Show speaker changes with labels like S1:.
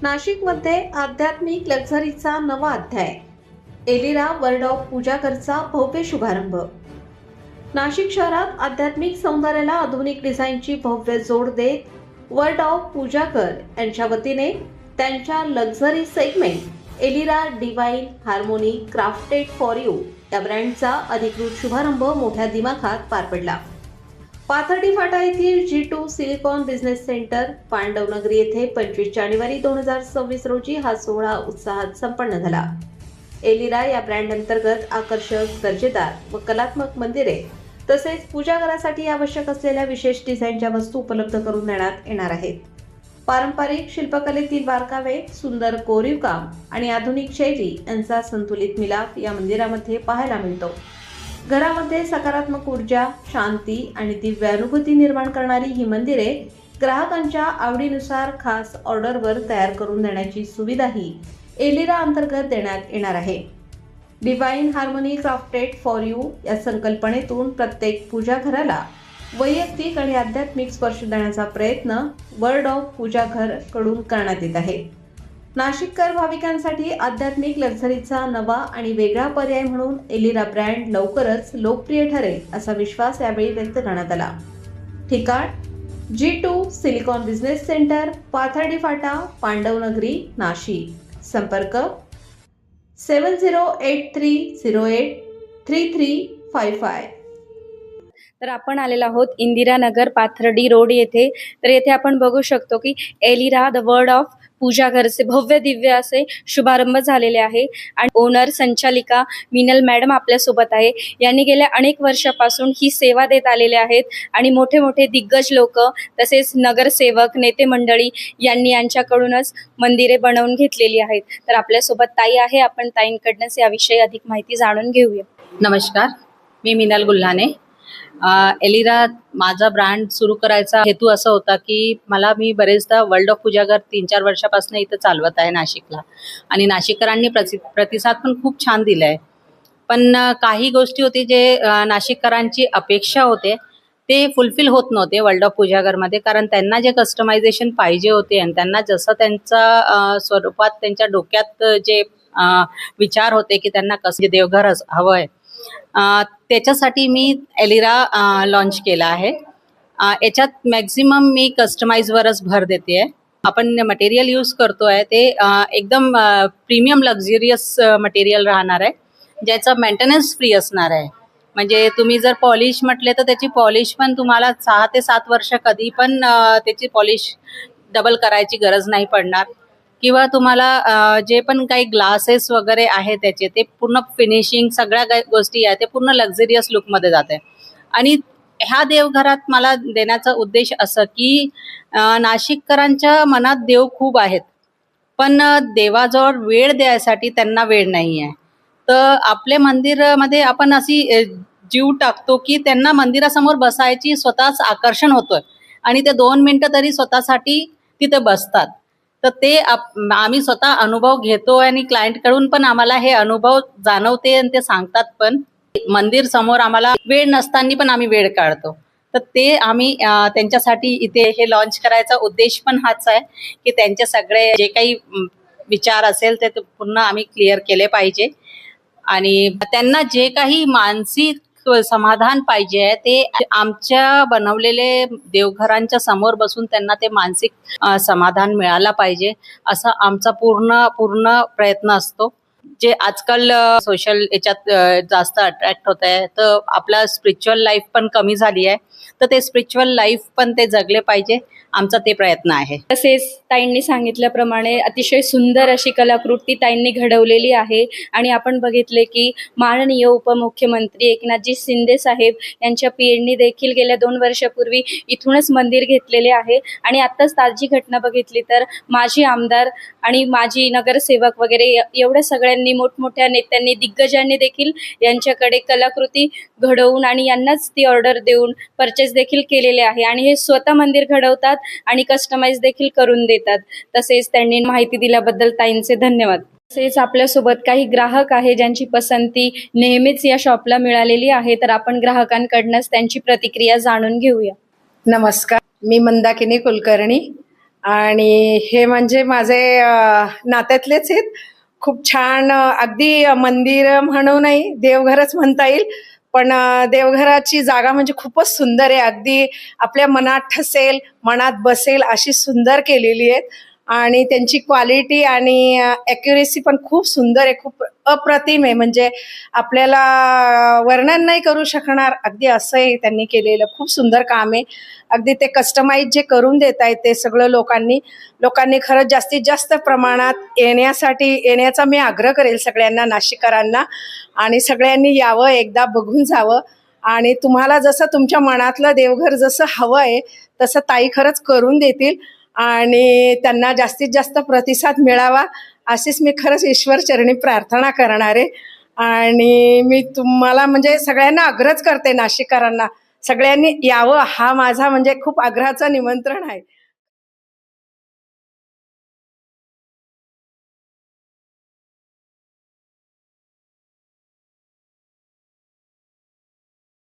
S1: नाशिकमध्ये आध्यात्मिक लक्झरीचा नवा अध्याय. एलिरा वर्ल्ड ऑफ पूजाघरचा भव्य शुभारंभ. नाशिक शहरात आध्यात्मिक सौंदर्याला आधुनिक डिझाईनची भव्य जोड देत वर्ल्ड ऑफ पूजाघर यांच्या वतीने त्यांच्या luxury segment Elira divine harmony crafted for you या ब्रँडचा अधिकृत शुभारंभ मोठ्या दिमाखात पार पडला. पाथर्डी फाटा येथील G2 सिलिकॉन बिझनेस सेंटर पांडवनगरी येथे 25 जानेवारी 2026 रोजी हा सोहळा उत्साहात संपन्न झाला. एलिरा या ब्रँड अंतर्गत आकर्षक, दर्जेदार व कलात्मक मंदिरे तसेच पूजाघरासाठी आवश्यक असलेल्या विशेष डिझाईनच्या वस्तू उपलब्ध करून देण्यात येणार आहेत. पारंपरिक शिल्पकलेतील बारकावे, सुंदर कोरीव काम आणि आधुनिक शैली यांचा संतुलित मिलाफ या मंदिरामध्ये पाहायला मिळतो. घरामध्ये सकारात्मक ऊर्जा, शांती आणि दिव्य अनुभूती निर्माण करणारी ही मंदिरे ग्राहकांच्या आवडीनुसार खास ऑर्डरवर तयार करून देण्याची सुविधाही एलिरा अंतर्गत देण्यात येणार आहे. Divine harmony crafted for you या संकल्पनेतून प्रत्येक पूजा घराला वैयक्तिक आणि आध्यात्मिक स्पर्श देण्याचा प्रयत्न वर्ल्ड ऑफ पूजाघर कडून करण्यात येत आहे. नाशिककर भाविकांसाठी आध्यात्मिक लक्झरीचा नवा आणि वेगळा पर्याय म्हणून एलिरा ब्रँड लवकरच लोकप्रिय ठरेल असा विश्वास यावेळी व्यक्त करण्यात आला. ठिकाण G2 silicon business centre, Pathardi Phata, Pandavnagari, Nashik. संपर्क 7083083355.
S2: तर आपण आलेलो आहोत इंदिरानगर पाथर्डी रोड येथे. तर येथे आपण बघू शकतो की एलिरा द वर्ल्ड ऑफ पूजाघरचे भव्य दिव्य असे शुभारंभ झालेले आहे आणि ओनर संचालिका मिनल मॅडम आपल्या सोबत आहे. यांनी गेल्या अनेक वर्षापासून ही सेवा देत आलेले आहेत आणि मोठे मोठे दिग्गज लोक तसेच नगरसेवक, नेते मंडळी यांनी यांच्याकडूनच मंदिरे बनवून घेतलेली आहेत. तर आपल्या सोबत ताई आहे, आपण ताईंकडूनच याविषयी अधिक माहिती जाणून घेऊया.
S3: नमस्कार, मी मिनल गुल्हाने. एलिरा माझा ब्रँड सुरू करायचा हेतू असा होता की मी बरेचदा वर्ल्ड ऑफ पूजाघर 3-4 वर्षापासून इथं चालवत आहे नाशिकला आणि नाशिककरांनी प्रतिसाद पण खूप छान दिला आहे. पण काही गोष्टी होती जे नाशिककरांची अपेक्षा होते ते फुलफिल होत नव्हते वर्ल्ड ऑफ पूजाघरमध्ये, कारण त्यांना जे कस्टमायझेशन पाहिजे होते आणि त्यांना जसं त्यांचा स्वरूपात त्यांच्या डोक्यात जे विचार होते की त्यांना कसं देवघर हवं आहे, त्याच्यासाठी मी एलिरा लॉन्च केला आहे. याच्यात मॅक्झिमम मी कस्टमाइजवरच भर देते आहे. आपण मटेरियल यूज करतो आहे ते एकदम प्रीमियम लक्झरियस मटेरियल राहणार आहे, ज्याचा मेंटेनन्स फ्री असणार आहे. म्हणजे तुम्ही जर पॉलिश म्हटले तर त्याची पॉलिश पण तुम्हाला 6 ते 7 वर्ष कधी पण त्याची पॉलिश डबल करायची गरज नाही पडणार. किंवा तुम्हाला जे पण काही ग्लासेस वगैरे आहे त्याचे ते पूर्ण फिनिशिंग सगळ्या गोष्टी आहे ते पूर्ण लक्झरियस लुकमध्ये जाते. आणि ह्या देवघरात मला देण्याचा उद्देश असं की नाशिककरांच्या मनात देव खूप आहेत, पण देवाजवळ वेळ द्यायसाठी त्यांना वेळ नाही आहे. तर आपल्या मंदिरामध्ये आपण अशी जीव टाकतो की त्यांना मंदिरासमोर बसायची स्वतःच आकर्षण होतं आणि ते 2 मिनिटं तरी स्वतःसाठी तिथे बसतात. तर ते आम्ही स्वतः अनुभव घेतो आणि क्लायंटकडून पण आम्हाला हे अनुभव जाणवते आणि ते सांगतात पण. मंदिर समोर आम्हाला वेळ नसताना पण आम्ही वेळ काढतो. तर ते आम्ही त्यांच्यासाठी इथे हे लॉन्च करायचा उद्देश पण हाच आहे की त्यांचे सगळे जे काही विचार असेल ते पूर्ण आम्ही क्लिअर केले पाहिजे आणि त्यांना जे काही मानसिक समाधान पाहिजे आहे ते आमच्या बनवलेले देवघरांच्या समोर बसून त्यांना ते मानसिक समाधान मिळाला पाहिजे असा आमचा पूर्ण प्रयत्न असतो. जे आजकाल सोशल याच्यात जास्त अट्रॅक्ट होत आहे, तर आपला स्पिरिच्युअल लाईफ पण कमी झाली आहे, तर ते स्पिरिच्युअल लाईफ पण ते जगले पाहिजे, आमचा ते प्रयत्न आहे.
S2: तसेच ताईंनी सांगितल्याप्रमाणे अतिशय सुंदर अशी कलाकृती ताईंनी घडवलेली आहे आणि आपण बघितले की माननीय उपमुख्यमंत्री एकनाथजी शिंदे साहेब यांच्या पीएडनी देखील गेल्या 2 वर्षापूर्वी इथूनच मंदिर घेतलेले आहे. आणि आत्ताच ताजी घटना बघितली तर माजी आमदार आणि माजी नगरसेवक वगैरे एवढ्या सगळ्यांनी, मोठमोठ्या नेत्यांनी, दिग्गजांनी देखील यांच्याकडे कलाकृती घडवून आणि यांनाच ती ऑर्डर देऊन परचेस देखील केलेले आहे आणि हे स्वतः मंदिर घडवतात आणि कस्टमाइज देखील करून देतात. तसेच त्यांनी माहिती दिल्याबद्दल ताईंचे धन्यवाद. तसेच आपल्यासोबत काही ग्राहक आहे ज्यांची पसंती नेहमीच या शॉपला मिळालेली आहे, तर आपण ग्राहकांकडूनच त्यांची प्रतिक्रिया जाणून घेऊया.
S4: नमस्कार, मी मंदाकिनी कुलकर्णी. आणि हे म्हणजे माझे नात्यातलेच आहेत. खूप छान अगदी मंदिर म्हणू नाही, देवघरच म्हणता येईल. पण देवघराची जागा म्हणजे खूपच सुंदर आहे. अगदी आपल्या मनात ठसेल, मनात बसेल अशी सुंदर केलेली आहेत. आणि त्यांची क्वालिटी आणि ॲक्युरेसी पण खूप सुंदर आहे, खूप अप्रतिम आहे. म्हणजे आपल्याला वर्णन नाही करू शकणार, अगदी असं आहे त्यांनी केलेलं. खूप सुंदर काम आहे. अगदी ते कस्टमाइज जे करून देत आहेत ते सगळं लोकांनी खरंच जास्तीत जास्त प्रमाणात येण्याचा मी आग्रह करेल सगळ्यांना, नाशिककरांना. आणि सगळ्यांनी यावं, एकदा बघून जावं. आणि तुम्हाला जसं तुमच्या मनातलं देवघर जसं हवं आहे तसं ताई खरंच करून देतील. आणि त्यांना जास्तीत जास्त प्रतिसाद मिळावा अशीच मी खरंच ईश्वरचरणी प्रार्थना करणार आहे. आणि मी तुम्हाला म्हणजे सगळ्यांना आग्रहच करते, नाशिककरांना सगळ्यांनी यावं, हा माझा म्हणजे खूप आग्रहाचं निमंत्रण आहे.